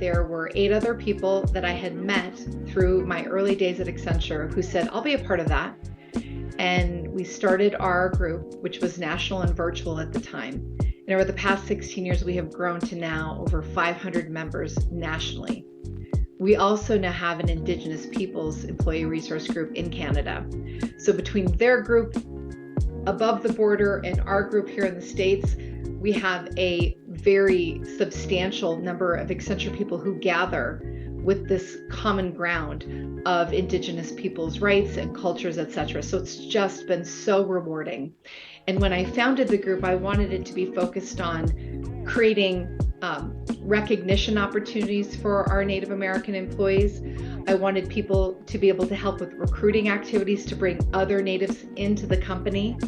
there were 8 other people that I had met through my early days at Accenture who said, I'll be a part of that. And we started our group, which was national and virtual at the time. And over the past 16 years, we have grown to now over 500 members nationally. We also now have an Indigenous Peoples Employee Resource Group in Canada. So between their group above the border and our group here in the States, we have a very substantial number of Accenture people who gather with this common ground of Indigenous people's rights and cultures, etc. So it's just been so rewarding. And when I founded the group, I wanted it to be focused on creating recognition opportunities for our Native American employees. I wanted people to be able to help with recruiting activities to bring other Natives into the company.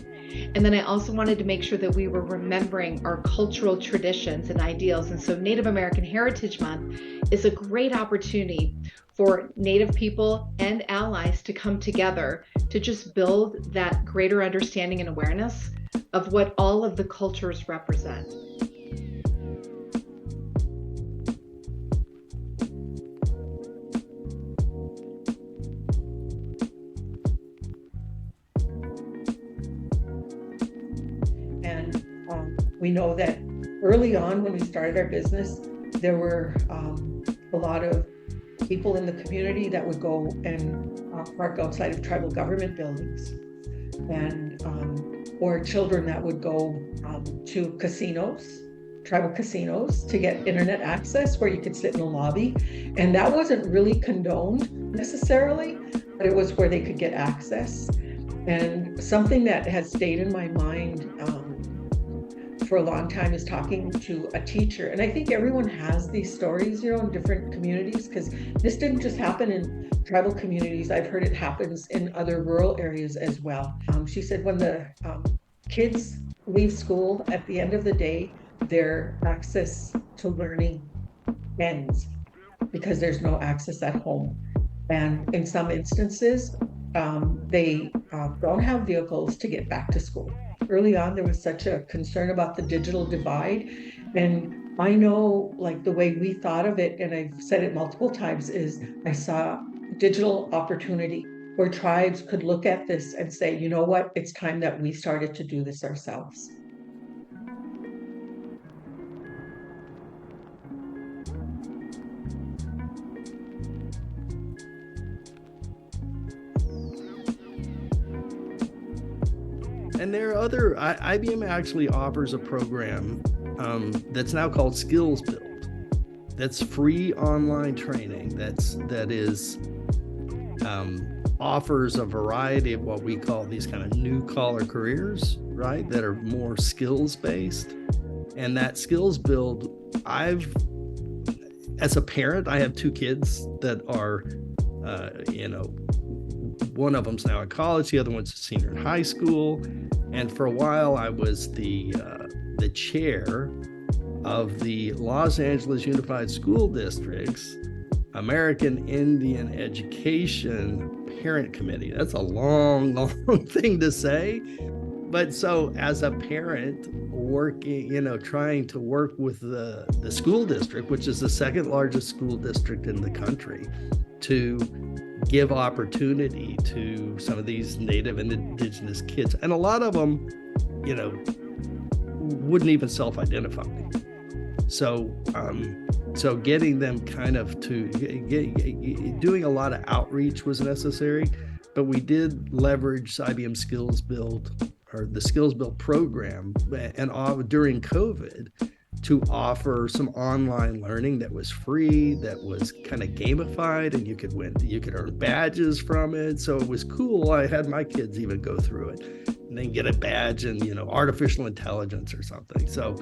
And then I also wanted to make sure that we were remembering our cultural traditions and ideals. And so Native American Heritage Month is a great opportunity for Native people and allies to come together to just build that greater understanding and awareness of what all of the cultures represent. We know that early on when we started our business, there were a lot of people in the community that would go and park outside of tribal government buildings, and or children that would go to casinos, tribal casinos, to get internet access where you could sit in a lobby. And that wasn't really condoned necessarily, but it was where they could get access. And something that has stayed in my mind for a long time is talking to a teacher. And I think everyone has these stories, in different communities, because this didn't just happen in tribal communities. I've heard it happens in other rural areas as well. She said when the kids leave school, at the end of the day, their access to learning ends because there's no access at home. And in some instances, they don't have vehicles to get back to school. Early on, there was such a concern about the digital divide. And I know, like, the way we thought of it, and I've said it multiple times, is I saw digital opportunity where tribes could look at this and say, you know what, it's time that we started to do this ourselves. And there are other, IBM actually offers a program that's now called Skills Build. That's free online training that is offers a variety of what we call these kind of new collar careers, right? That are more skills based. And that Skills Build, as a parent, I have 2 kids that are, one of them's now in college, the other one's a senior in high school. And for a while, I was the chair of the Los Angeles Unified School District's American Indian Education Parent Committee. That's a long, long thing to say. But so as a parent working, trying to work with the school district, which is the second largest school district in the country, to give opportunity to some of these Native and Indigenous kids. And a lot of them, wouldn't even self-identify. So getting them kind of doing a lot of outreach was necessary, but we did leverage IBM Skills Build, or the Skills Build program, and during COVID, to offer some online learning that was free, that was kind of gamified, and you could earn badges from it. So it was cool. I had my kids even go through it and then get a badge in, artificial intelligence or something. So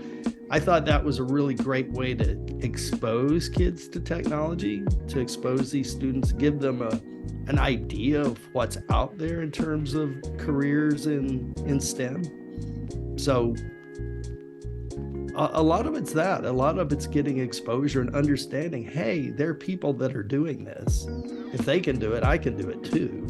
I thought that was a really great way to expose kids to technology, to expose these students, give them an idea of what's out there in terms of careers in STEM. So a lot of it's that. A lot of it's getting exposure and understanding, hey, there are people that are doing this. If they can do it, I can do it too.